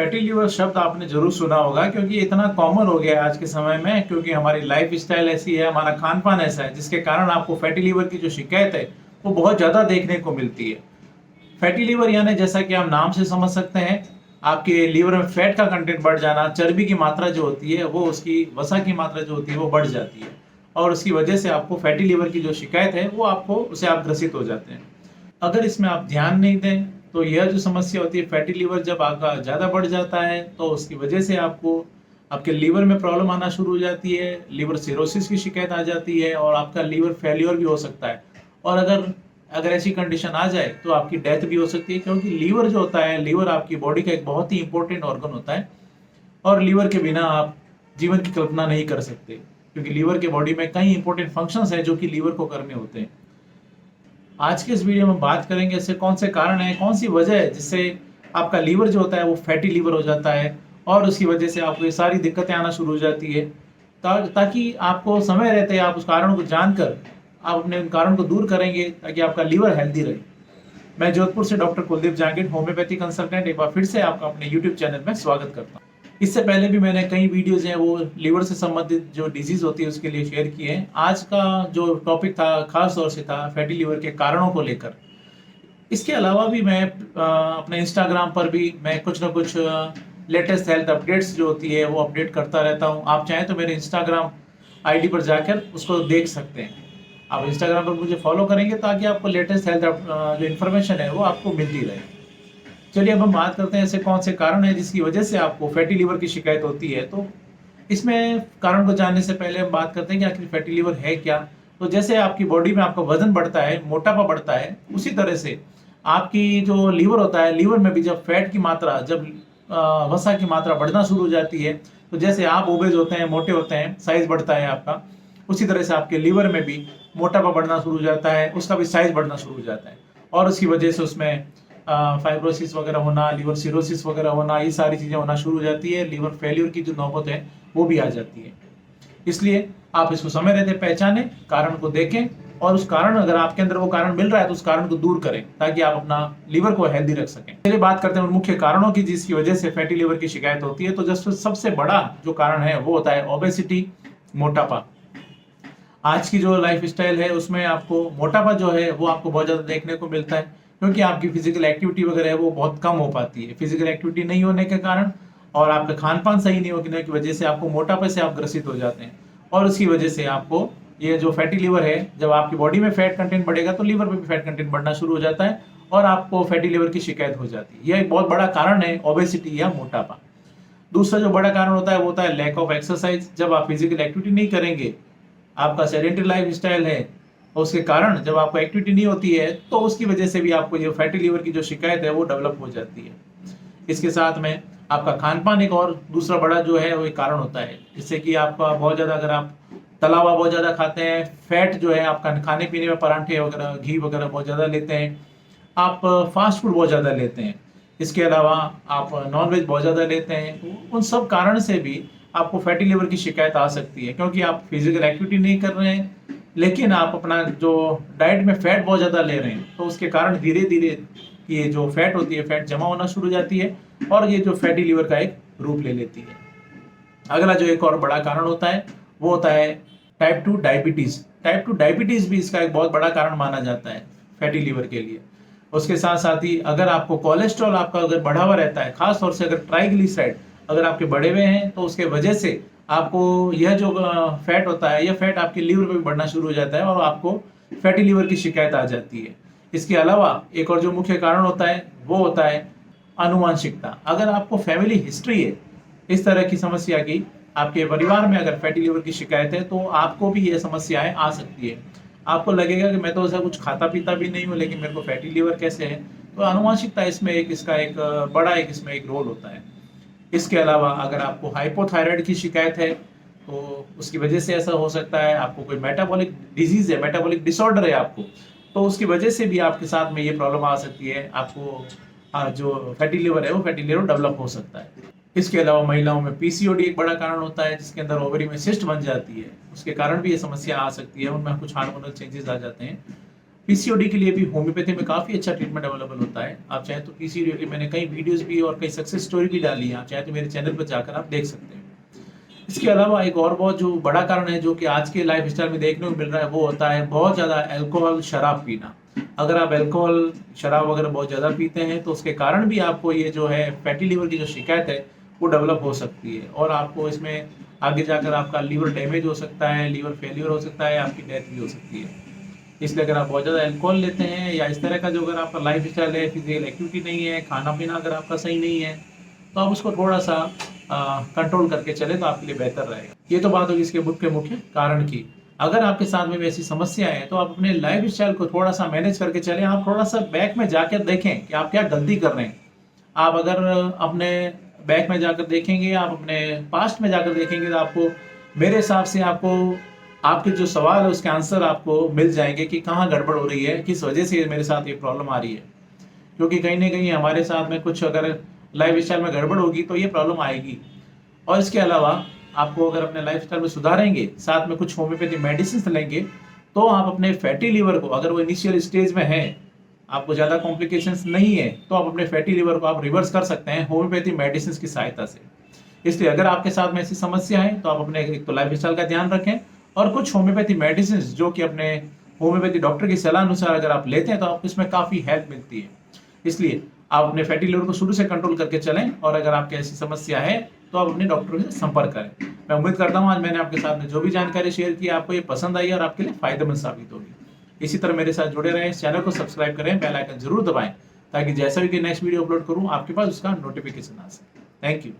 Fatty liver शब्द आपने जरूर सुना होगा क्योंकि ये इतना कॉमन हो गया है आज के समय में, क्योंकि हमारी लाइफ स्टाइल ऐसी है, हमारा खान पान ऐसा है जिसके कारण आपको फैटी लीवर की जो शिकायत है वो बहुत ज्यादा देखने को मिलती है। फैटी लीवर यानी जैसा कि आप नाम से समझ सकते हैं, आपके लीवर में फैट का कंटेंट बढ़ जाना, चर्बी की मात्रा जो होती है वो उसकी वसा की मात्रा जो होती है वो बढ़ जाती है और उसकी वजह से आपको फैटी लीवर की जो शिकायत है वो आपको उसे आप ग्रसित हो जाते हैं। अगर इसमें आप ध्यान नहीं दें तो यह जो समस्या होती है फैटी लीवर जब आपका ज़्यादा बढ़ जाता है तो उसकी वजह से आपको आपके लीवर में प्रॉब्लम आना शुरू हो जाती है, लीवर सिरोसिस की शिकायत आ जाती है और आपका लीवर फेल्योर भी हो सकता है। और अगर अगर ऐसी कंडीशन आ जाए तो आपकी डेथ भी हो सकती है, क्योंकि लीवर जो होता है, लीवर आपकी बॉडी का एक बहुत ही इंपॉर्टेंट ऑर्गन होता है और लीवर के बिना आप जीवन की कल्पना नहीं कर सकते, क्योंकि लीवर के बॉडी में कई इंपॉर्टेंट फंक्शंस हैं जो कि लीवर को करने होते हैं। आज के इस वीडियो में बात करेंगे ऐसे कौन से कारण हैं, कौन सी वजह है जिससे आपका लीवर जो होता है वो फैटी लीवर हो जाता है और उसकी वजह से आपको ये सारी दिक्कतें आना शुरू हो जाती है। ताकि आपको समय रहते आप उस कारण को जानकर आप अपने उन कारण को दूर करेंगे ताकि आपका लीवर हेल्दी रहे। मैं जोधपुर से doctor Kuldeep Jangid, homeopathy consultant, एक बार फिर से आपका अपने यूट्यूब चैनल में स्वागत करता हूँ। इससे पहले भी मैंने कई वीडियोज हैं वो लीवर से संबंधित जो डिजीज होती है उसके लिए शेयर किए हैं। आज का जो टॉपिक था खास तौर से था फैटी लीवर के कारणों को लेकर। इसके अलावा भी मैं अपने इंस्टाग्राम पर भी मैं कुछ ना कुछ लेटेस्ट हेल्थ अपडेट्स जो होती है वो अपडेट करता रहता हूँ। आप चाहें तो मेरे इंस्टाग्राम आईडी पर जाकर उसको देख सकते हैं। आप इंस्टाग्राम पर मुझे फॉलो करेंगे ताकि आपको लेटेस्ट हेल्थ जो इन्फॉर्मेशन है वो आपको मिलती रहे। चलिए अब हम बात करते हैं ऐसे कौन से कारण हैं जिसकी वजह से आपको फैटी लीवर की शिकायत होती है। तो इसमें कारण को जानने से पहले हम बात करते हैं कि आखिर फैटी लीवर है क्या। तो जैसे आपकी बॉडी में आपका वजन बढ़ता है, मोटापा बढ़ता है, उसी तरह से आपकी जो लीवर होता है, लीवर में भी जब फैट की मात्रा, जब वसा की मात्रा बढ़ना शुरू हो जाती है, तो जैसे आप ओबेज होते हैं, मोटे होते हैं, साइज बढ़ता है आपका, उसी तरह से आपके लीवर में भी मोटापा बढ़ना शुरू हो जाता है, उसका भी साइज बढ़ना शुरू हो जाता है और उसकी वजह से उसमें फाइब्रोसिस वगैरह होना, लीवर सिरोसिस वगैरह होना, ये सारी चीजें होना शुरू हो जाती है। लीवर फेल्योर की जो नौबत है वो भी आ जाती है। इसलिए आप इसको समय रहते पहचानें, कारण को देखें और उस कारण, अगर आपके अंदर वो कारण मिल रहा है तो उस कारण को दूर करें ताकि आप अपना लीवर को हेल्दी रख सकें। चलिए बात करते हैं उन मुख्य कारणों की जिसकी वजह से फैटी लीवर की शिकायत होती है। तो जस्ट सबसे बड़ा जो कारण है वो होता है ओबेसिटी, मोटापा। आज की जो लाइफ स्टाइल है उसमें आपको मोटापा जो है वो आपको बहुत ज्यादा देखने को मिलता है, क्योंकि आपकी फिजिकल एक्टिविटी वगैरह है वो बहुत कम हो पाती है। फिजिकल एक्टिविटी नहीं होने के कारण और आपका खान पान सही नहीं होने की वजह से आपको मोटापे से आप ग्रसित हो जाते हैं और उसकी वजह से आपको ये जो फैटी लीवर है, जब आपकी बॉडी में फैट कंटेंट बढ़ेगा तो लीवर में भी फैट कंटेंट बढ़ना शुरू हो जाता है और आपको फैटी लीवर की शिकायत हो जाती है। यह एक बहुत बड़ा कारण है ओबेसिटी या मोटापा। दूसरा जो बड़ा कारण होता है वो होता है लैक ऑफ एक्सरसाइज। जब आप फिजिकल एक्टिविटी नहीं करेंगे, आपका सेडेंटरी लाइफ स्टाइल है, उसके कारण जब आपको एक्टिविटी नहीं होती है तो उसकी वजह से भी आपको ये फैटी लीवर की जो शिकायत है वो डेवलप हो जाती है। इसके साथ में आपका खान पान एक और दूसरा बड़ा जो है वो एक कारण होता है, जिससे कि आपका बहुत ज्यादा, अगर आप तला हुआ बहुत ज्यादा खाते हैं, फैट जो है आपका खाने पीने में, पराठे वगैरह, घी वगैरह बहुत ज्यादा लेते हैं, आप फास्ट फूड बहुत ज्यादा लेते हैं, इसके अलावा आप नॉनवेज बहुत ज्यादा लेते हैं, तो उन सब कारण से भी आपको फैटी लिवर की शिकायत आ सकती है। क्योंकि आप फिजिकल एक्टिविटी नहीं कर रहे हैं लेकिन आप अपना जो डाइट में फैट बहुत ज़्यादा ले रहे हैं, तो उसके कारण धीरे धीरे ये जो फैट होती है, फैट जमा होना शुरू हो जाती है और ये जो फैटी लिवर का एक रूप ले लेती है। अगला जो एक और बड़ा कारण होता है वो होता है टाइप 2 डायबिटीज। टाइप 2 डायबिटीज भी इसका एक बहुत बड़ा कारण माना जाता है फैटी लिवर के लिए। उसके साथ साथ ही अगर आपको कोलेस्ट्रॉल आपका अगर बढ़ा हुआ रहता है, खास तौर से अगर ट्राइग्लिसराइड अगर आपके बढ़े हुए हैं, तो उसके वजह से आपको यह जो फैट होता है, यह फैट आपके लीवर पे भी बढ़ना शुरू हो जाता है और आपको फैटी लीवर की शिकायत आ जाती है। इसके अलावा एक और जो मुख्य कारण होता है वो होता है आनुवंशिकता। अगर आपको फैमिली हिस्ट्री है इस तरह की समस्या की, आपके परिवार में अगर फैटी लीवर की शिकायत है, तो आपको भी ये समस्याएं आ सकती है। आपको लगेगा कि मैं तो ऐसा कुछ खाता पीता भी नहीं हूँ लेकिन मेरे को फैटी लीवर कैसे है। तो आनुवंशिकता इसमें एक, इसका एक बड़ा एक इसमें एक रोल होता है। इसके अलावा अगर आपको हाइपोथायराइड की शिकायत है तो उसकी वजह से ऐसा हो सकता है। आपको कोई मेटाबॉलिक डिजीज है, मेटाबॉलिक डिसऑर्डर है आपको, तो उसकी वजह से भी आपके साथ में ये प्रॉब्लम आ सकती है। आपको जो फैटी लिवर है वो फैटी लिवर डेवलप हो सकता है। इसके अलावा महिलाओं में पीसीओडी एक बड़ा कारण होता है, जिसके अंदर ओवरी में सिस्ट बन जाती है, उसके कारण भी ये समस्या आ सकती है। उनमें कुछ हार्मोनल चेंजेस आ जाते हैं। पीसीओडी के लिए भी होम्योपैथी में काफ़ी अच्छा ट्रीटमेंट अवेलेबल होता है। आप चाहें तो पीसीओडी के मैंने कई वीडियोज़ भी और कई सक्सेस स्टोरी भी डाली है, आप चाहें तो मेरे चैनल पर जाकर आप देख सकते हैं। इसके अलावा एक और बहुत जो बड़ा कारण है जो कि आज के लाइफ़स्टाइल में देखने को मिल रहा है वो होता है बहुत ज़्यादा अल्कोहल, शराब पीना। अगर आप अल्कोहल, शराब वगैरह बहुत ज़्यादा पीते हैं तो उसके कारण भी आपको ये जो है फैटी लिवर की जो शिकायत है वो डेवलप हो सकती है और आपको इसमें आगे जाकर आपका लीवर डैमेज हो सकता है, लीवर फेल्योर हो सकता है, आपकी डेथ भी हो सकती है। इसलिए अगर आप बहुत ज़्यादा अल्कोहल लेते हैं या इस तरह का जो अगर आपका लाइफ़स्टाइल है, फिज़िकल एक्टिविटी नहीं है, खाना-पीना अगर आपका सही नहीं है, तो आप उसको थोड़ा-सा कंट्रोल करके चलें तो आपके लिए बेहतर रहेगा। ये तो बात होगी इसके मुख्य कारण की। अगर आपके साथ में भी ऐसी समस्या है तो आप अपने लाइफ़स्टाइल को थोड़ा-सा मैनेज करके चलें। आप थोड़ा-सा बैक में जाकर देखें कि आप क्या गलती कर रहे हैं। आप अगर अपने बैक में जाकर देखेंगे, आप अपने पास्ट में जाकर देखेंगे तो आपको मेरे हिसाब से आपको आपके जो सवाल है उसके आंसर आपको मिल जाएँगे कि कहाँ गड़बड़ हो रही है, किस वजह से मेरे साथ ये प्रॉब्लम आ रही है। क्योंकि कहीं न कहीं हमारे साथ में कुछ अगर लाइफ़स्टाइल में गड़बड़ होगी तो ये प्रॉब्लम आएगी। और इसके अलावा आपको अगर अपने लाइफ़स्टाइल में सुधारेंगे, साथ में कुछ होम्योपैथी मेडिसिन्स लेंगे, तो आप अपने फैटी लिवर को अगर वो इनिशियल स्टेज में है, आपको ज़्यादा कॉम्प्लिकेशंस नहीं है, तो आप अपने फैटी लिवर को आप रिवर्स कर सकते हैं होम्योपैथी मेडिसिन्स की सहायता से। इसलिए अगर आपके साथ में ऐसी समस्या है, तो आप अपने एक तो लाइफ़स्टाइल का ध्यान रखें और कुछ होम्योपैथी मेडिसिन्स जो कि अपने होम्योपैथी डॉक्टर की सलाह अनुसार अगर आप लेते हैं, तो आपको इसमें काफ़ी हेल्प मिलती है। इसलिए आप अपने फैटी लिवर को शुरू से कंट्रोल करके चलें और अगर आपकी ऐसी समस्या है, तो आप अपने डॉक्टर से संपर्क करें। मैं उम्मीद करता हूँ आज मैंने आपके साथ में जो भी जानकारी शेयर की आपको ये पसंद आई और आपके लिए फ़ायदेमंद साबित होगी। इसी तरह मेरे साथ जुड़े रहें, इस चैनल को सब्सक्राइब करें, बेल आइकन ज़रूर दबाएँ ताकि जैसा भी नेक्स्ट वीडियो अपलोड करूँ आपके पास उसका नोटिफिकेशन आ सके। Thank you.